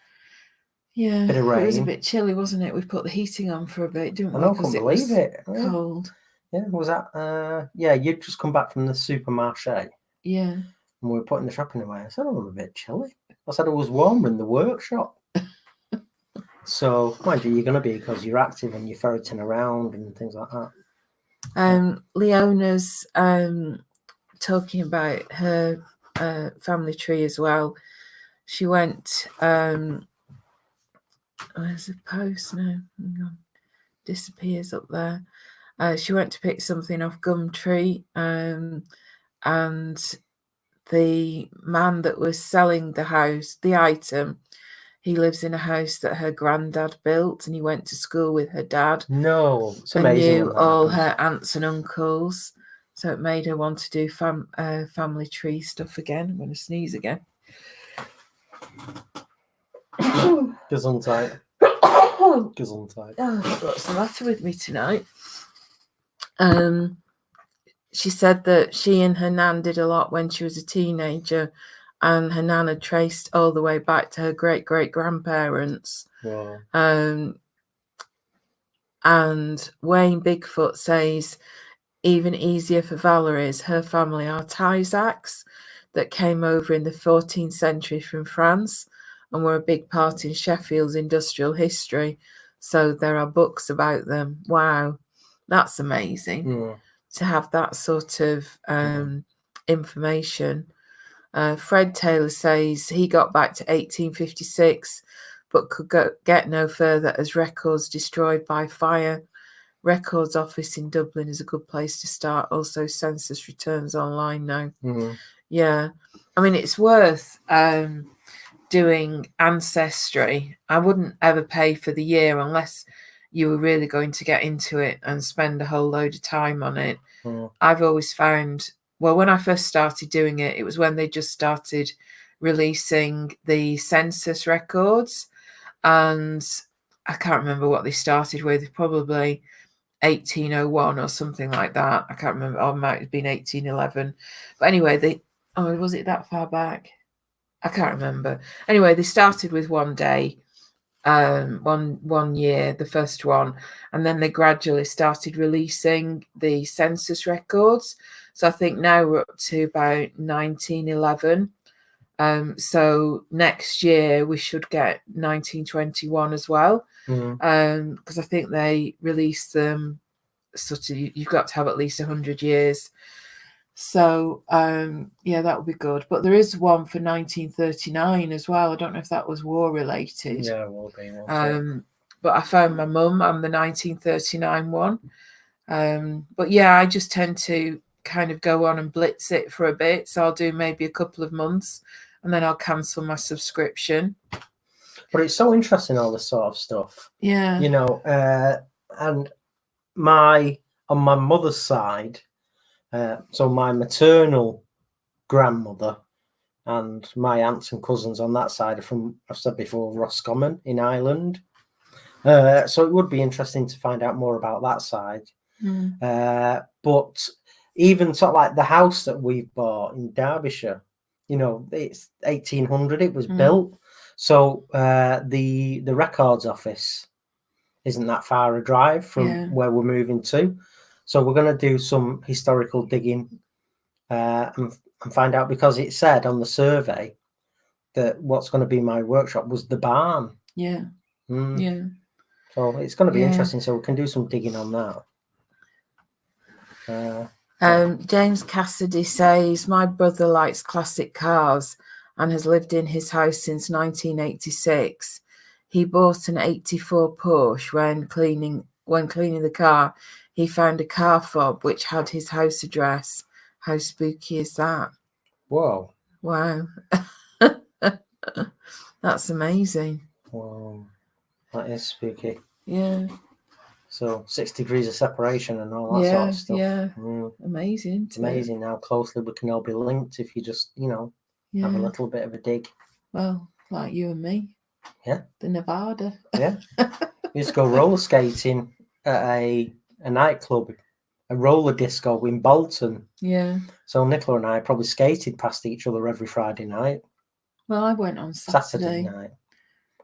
Yeah, bit of rain. It was a bit chilly, wasn't it? We put the heating on for a bit, didn't we? I couldn't believe it. Cold. Yeah, was that? Yeah, you'd just come back from the supermarché. Yeah. And we were putting the shopping away. I said, I'm a bit chilly. I said it was warmer in the workshop. So, mind you, you're going to be because you're active and you're ferreting around and things like that. Leona's talking about her family tree as well. She went. Where's the post now? Hang on. Disappears up there. She went to pick something off Gumtree, and the man that was selling the house, the item, he lives in a house that her granddad built, and he went to school with her dad. No, it's amazing. And knew all her aunts and uncles, so it made her want to do family tree stuff again. I'm going to sneeze again. Gesundheit. Gesundheit. Oh, what's the matter with me tonight? She said that she and her nan did a lot when she was a teenager, and her nan had traced all the way back to her great-great-grandparents. Wow. And Wayne Bigfoot says, even easier for Valerie's, her family are Tysacks that came over in the 14th century from France and were a big part in Sheffield's industrial history. So there are books about them. Wow, that's amazing to have that sort of information. Fred Taylor says he got back to 1856, but could get no further as records destroyed by fire. Records office in Dublin is a good place to start. Also, census returns online now. Yeah, I mean, it's worth doing Ancestry. I wouldn't ever pay for the year unless you were really going to get into it and spend a whole load of time on it. I've always found, well, when I first started doing it, it was when they just started releasing the census records, and I can't remember what they started with, probably 1801 or something like that. I can't remember. Or it might have been 1811. But anyway, was it that far back? I can't remember. Anyway, they started with one day, one year, the first one, and then they gradually started releasing the census records. So I think now we're up to about 1911. So next year we should get 1921 as well, because I think they release them sort of, you've got to have at least 100 years. So yeah, that would be good. But there is one for 1939 as well. I don't know if that was war related. Yeah, it will be. But I found my mum on the 1939 one. But yeah, I just tend to kind of go on and blitz it for a bit. So I'll do maybe a couple of months and then I'll cancel my subscription. But it's so interesting, all this sort of stuff. Yeah. You know, and on my mother's side, so my maternal grandmother and my aunts and cousins on that side are from, I've said before, Roscommon in Ireland. So it would be interesting to find out more about that side. But even sort of like the house that we've bought in Derbyshire, You know, it's 1800. It was Mm. built, so the records office isn't that far a drive from Yeah. where we're moving to. So we're going to do some historical digging and find out, because it said on the survey that what's going to be my workshop was the barn. Yeah. Mm. Yeah. So it's going to be Yeah. interesting. So we can do some digging on that. James Cassidy says, my brother likes classic cars and has lived in his house since 1986. He bought an 84 Porsche when cleaning the car. He found a car fob which had his house address. How spooky is that? Whoa. Wow. That's amazing. Whoa. That is spooky. Yeah. So 6 degrees of separation and all that Yeah. sort of stuff. Yeah. Mm. Amazing. It's amazing how closely we can all be linked if you just, have a little bit of a dig. Well, like you and me. Yeah. The Nevada. Yeah. We used to go roller skating at a nightclub, a roller disco in Bolton. Yeah. So Nicola and I probably skated past each other every Friday night. Well, I went on Saturday night.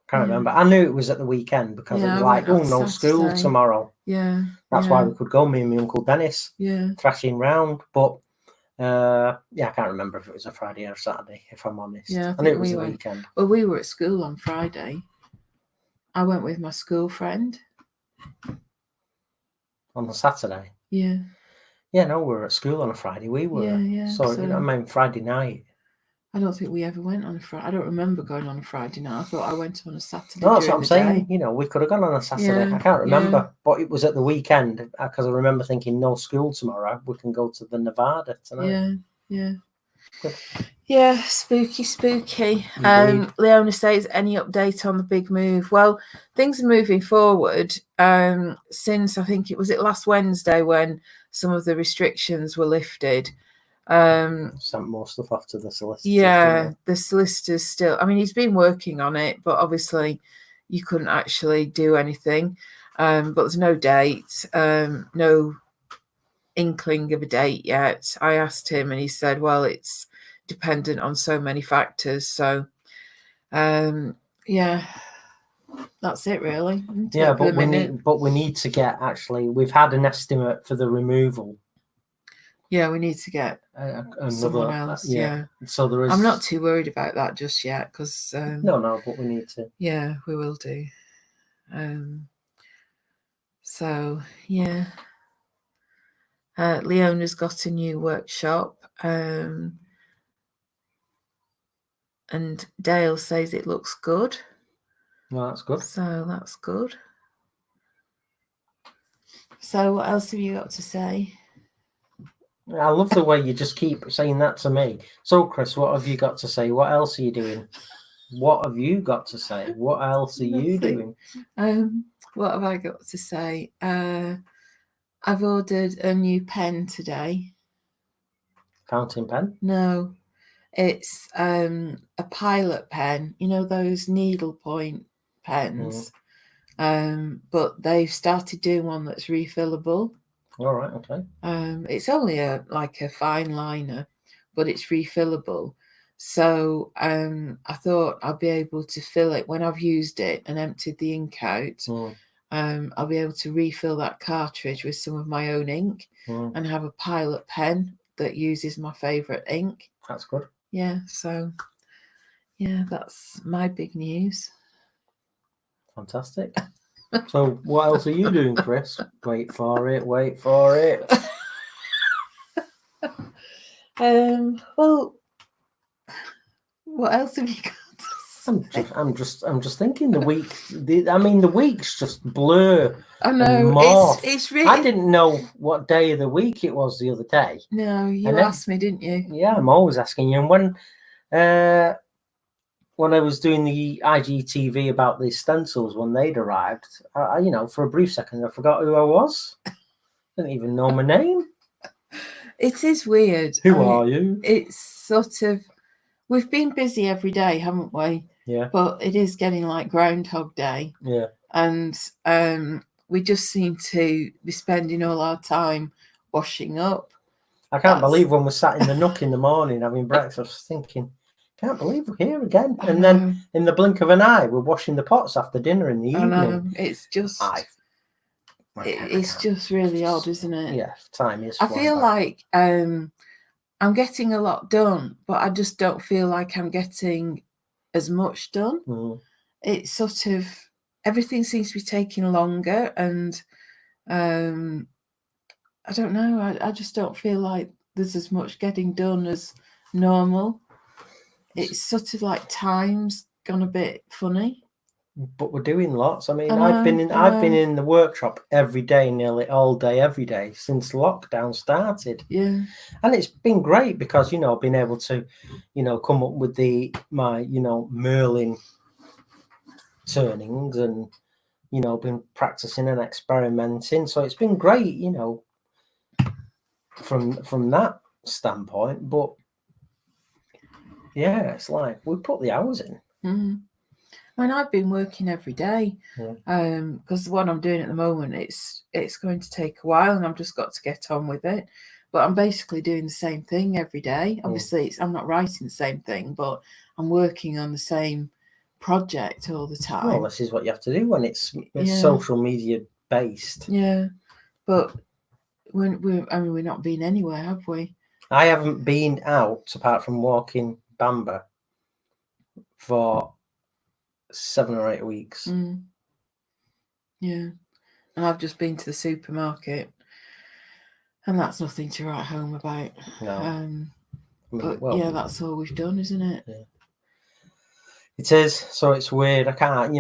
Can't remember. I knew it was at the weekend because it was like, oh, no school tomorrow. Yeah. That's why we could go, me and my Uncle Dennis, thrashing round. But I can't remember if it was a Friday or Saturday, if I'm honest. Yeah, I knew it was the weekend. Well, we were at school on Friday. I went with my school friend. On the Saturday? Yeah. Yeah, no, we were at school on a Friday. We were. Yeah. So I mean, Friday night. I don't think we ever went on a Friday. I don't remember going on a Friday night. I thought I went on a Saturday. No, that's what I'm saying. We could have gone on a Saturday. Yeah, I can't remember, but it was at the weekend because I remember thinking, no school tomorrow. We can go to the Nevada tonight. Yeah. Good. Yeah, spooky. Leona says, any update on the big move? Well, things are moving forward since I think it was last Wednesday when some of the restrictions were lifted. Sent more stuff off to the solicitors. Yeah, the solicitors still. I mean, he's been working on it, but obviously you couldn't actually do anything. But there's no date, no inkling of a date yet. I asked him and he said, well, it's dependent on so many factors. So, yeah, that's it really. Yeah, but we need to get, actually, we've had an estimate for the removal. Yeah, we need to get someone else. Yeah. So there is. I'm not too worried about that just yet because. No, but we need to. Yeah, we will do. So yeah. Leona's got a new workshop. And Dale says it looks good. Well, that's good. So that's good. So what else have you got to say? I love the way you just keep saying that to me. So, Chris, what have you got to say? What else are you doing? What have you got to say? What else are you doing? What have I got to say? I've ordered a new pen today. Fountain pen? No, it's a Pilot pen. You know those needlepoint pens. But they've started doing one that's refillable. All right, okay. It's only a fine liner, but it's refillable. So I thought I'll be able to fill it when I've used it and emptied the ink out. I'll be able to refill that cartridge with some of my own ink and have a Pilot pen that uses my favourite ink. That's good. Yeah, so yeah, that's my big news. Fantastic. So what else are you doing, Chris? Wait for it. Well, what else have you got to say? I'm just thinking the weeks just blur. I know it's really. I didn't know what day of the week it was the other day. No, you asked me, didn't you? Yeah, I'm always asking you. And when I was doing the IGTV about the stencils when they'd arrived, I for a brief second I forgot who I was. Didn't even know my name. It is weird. Who are you? It's sort of, we've been busy every day, haven't we? Yeah. But it is getting like Groundhog Day. Yeah. And we just seem to be spending all our time washing up I can't That's- believe when we sat in the nook in the morning having breakfast, I was thinking, can't believe we're here again. I And then know, in the blink of an eye, we're washing the pots after dinner in the I know. evening. It's just, it's just really odd, isn't it? Yeah, time is. I flying feel by. like I'm getting a lot done, but I just don't feel like I'm getting as much done. Mm. It's sort of, everything seems to be taking longer, and I don't know. I just don't feel like there's as much getting done as normal. It's sort of like time's gone a bit funny. But we're doing lots. I mean, I I've been know. in the workshop every day, nearly all day, every day since lockdown started. Yeah, And it's been great because, being able to, come up with my Merlin turnings and, been practicing and experimenting. So it's been great, from that standpoint. But yeah, it's like we put the hours in. mm. I mean, I've been working every day because what I'm doing at the moment, it's going to take a while, and I've just got to get on with it. But I'm basically doing the same thing every day. Obviously, I'm not writing the same thing, but I'm working on the same project all the time. Well, this is what you have to do when it's Yeah. social media based. Yeah, but we're not been anywhere, have we? I haven't been out apart from walking Bamba for 7 or 8 weeks. Mm. Yeah, and I've just been to the supermarket, and that's nothing to write home about. No. But yeah, that's all we've done, isn't it? Yeah. It is. So it's weird. I can't,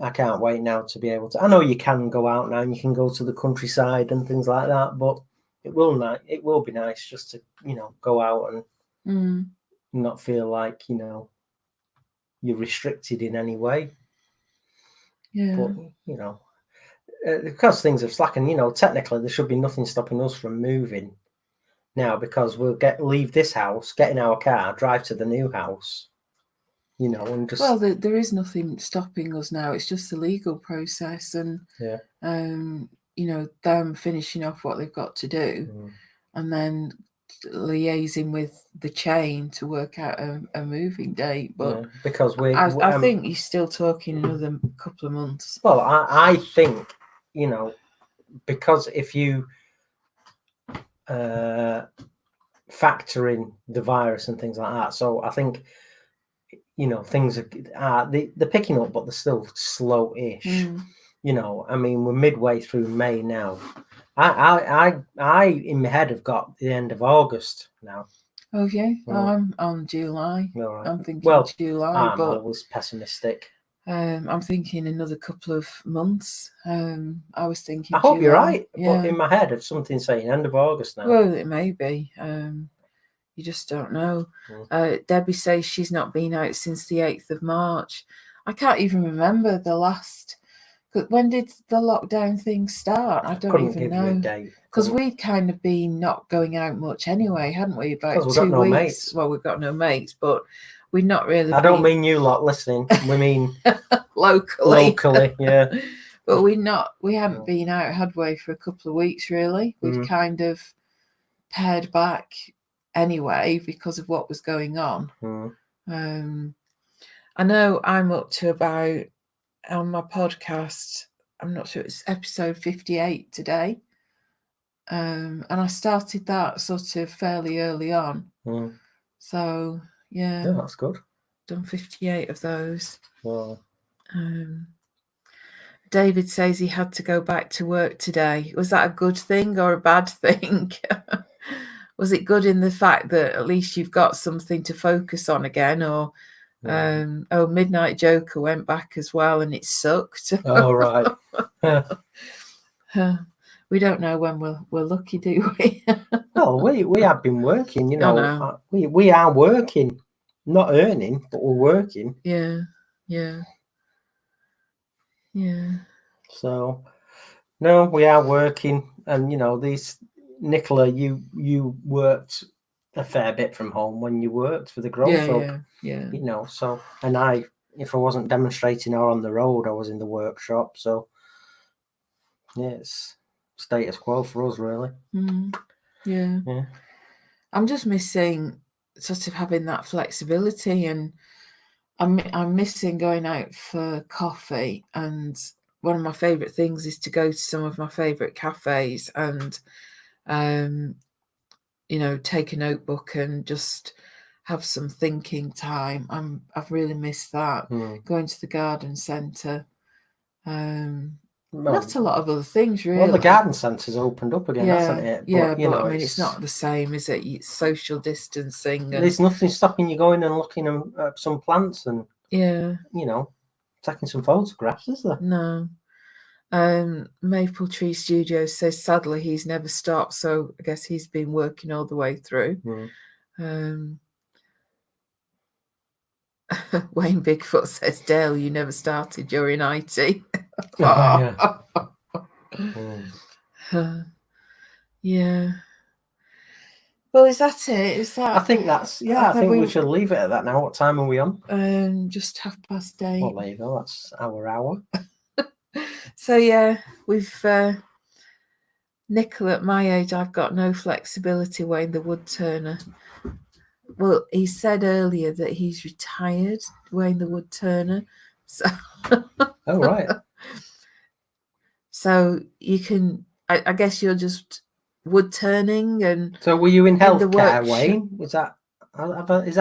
I can't wait now to be able to. I know you can go out now and you can go to the countryside and things like that, but it will be nice just to, go out and not feel like, you're restricted in any way. Yeah. But, because things have slackened, technically there should be nothing stopping us from moving now, because we'll leave this house, get in our car, drive to the new house, and just. Well, there is nothing stopping us now. It's just the legal process, and them finishing off what they've got to do, and then liaising with the chain to work out a moving date. But because I think you're still talking another couple of months. Well, I think, because if you factor in the virus and things like that, so I think, things are they're picking up, but they're still slow-ish. I mean, we're midway through May now. I in my head have got the end of August now. Oh yeah, I'm on July. Right. I'm thinking July, I'm but always pessimistic. I'm thinking another couple of months. I was thinking. I hope July. you're right, yeah. But in my head, it's something saying end of August now. Well, it may be. You just don't know. Debbie says she's not been out since the 8th of March. I can't even remember the last. When did the lockdown thing start? I don't even know. Because we'd kind of been not going out much anyway, hadn't we? About 2 weeks. Mates. Well, we've got no mates, but we'd not really. I don't mean you lot listening. We mean locally. Locally, yeah. But we hadn't been out, had we, for a couple of weeks really. We'd kind of pared back anyway because of what was going on. I know I'm up to about, on my podcast, I'm not sure, it's episode 58 today. And I started that sort of fairly early on. So yeah, that's good. Done 58 of those. Wow. David says he had to go back to work today. Was that a good thing or a bad thing? Was it good in the fact that at least you've got something to focus on again? Or Midnight Joker went back as well and it sucked. Oh, right. We don't know when we're lucky, do we? Well, we have been working, we are working, not earning, but we're working. Yeah. So, no, we are working, and these Nicola, you worked a fair bit from home when you worked for the Grow Folk. Yeah. So, and if I wasn't demonstrating or on the road, I was in the workshop. So, yeah, it's status quo for us, really. Yeah. I'm just missing sort of having that flexibility, and I'm missing going out for coffee. And one of my favourite things is to go to some of my favourite cafes and take a notebook and just have some thinking time. I've really missed that. Going to the garden centre. Not a lot of other things, really. Well, the garden centre's opened up again, hasn't it? But, but I mean, it's not the same, is it? It's social distancing. And there's nothing stopping you going and looking at some plants and taking some photographs, is there? No. Maple Tree Studios says sadly he's never stopped, so I guess he's been working all the way through. Wayne Bigfoot says, Dale, you never started, you're in IT. Yeah. Well, is that it? Is that? I think that's I think we should leave it at that now. What time are we on? Just 8:30. Well, there you go. That's our hour. So yeah, we've Nicola at my age, I've got no flexibility, Wayne the wood turner. Well, he said earlier that he's retired, Wayne the wood turner. So oh right. So you can, I guess you're just wood turning. And so were you in healthcare, Wayne? Is that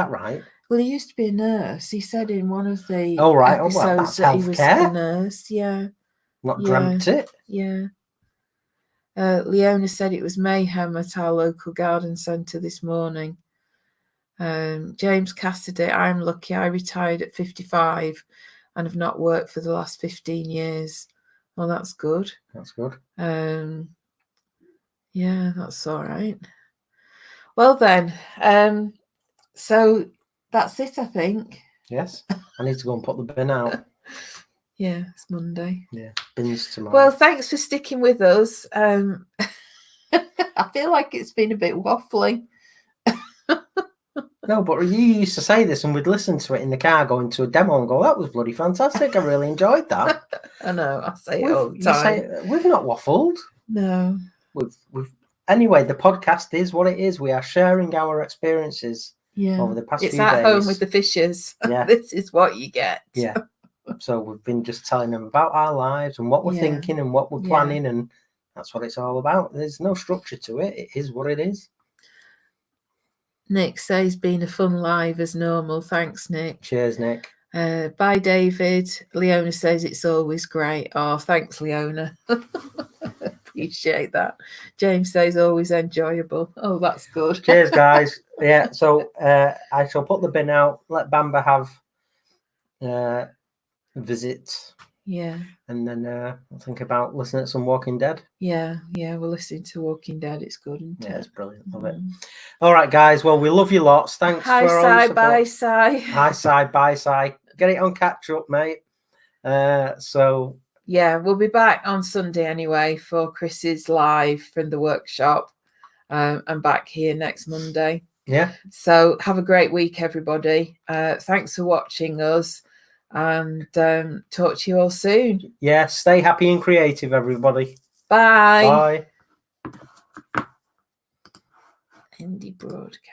right? Well, he used to be a nurse. He said in one of the episodes that he was a nurse. Yeah. Not dreamt it. Yeah. Leona said it was mayhem at our local garden centre this morning. James Cassidy, I'm lucky. I retired at 55 and have not worked for the last 15 years. Well, that's good. That's good. Yeah, that's all right. Well then, so that's it, I think. Yes. I need to go and put the bin out. Yeah, it's Monday. Yeah, bins tomorrow. Well, thanks for sticking with us. I feel like it's been a bit waffly. No, but you used to say this and we'd listen to it in the car going to a demo and go, that was bloody fantastic. I really enjoyed that. I know, I say it all the time. We've not waffled. No. Anyway, the podcast is what it is. We are sharing our experiences over the past few days. It's at home with the fishes. Yeah. This is what you get. Yeah. So we've been just telling them about our lives and what we're thinking and what we're planning, and that's what it's all about. There's no structure to it. It is what it is. Nick says, been a fun live as normal. Thanks, Nick. Cheers, Nick. Bye, David. Leona says it's always great. Oh, thanks, Leona. Appreciate that. James says always enjoyable. Oh, that's good. Cheers, guys. Yeah, so I shall put the bin out, let Bamba have visit. Yeah. And then I'll think about listening to some Walking Dead. Yeah, we're listening to Walking Dead. It's good, isn't it? Yeah, it's brilliant. Love it. All right, guys. Well, we love you lots. Thanks for all your support. Bye, Si. Hi, Si. Bye, Si. Get it on catch up, mate. So... Yeah, we'll be back on Sunday anyway for Chris's live from the workshop. I'm back here next Monday. Yeah. So have a great week, everybody. Thanks for watching us, and talk to you all soon. Yeah, stay happy and creative, everybody. Bye. Bye. Indie broadcast.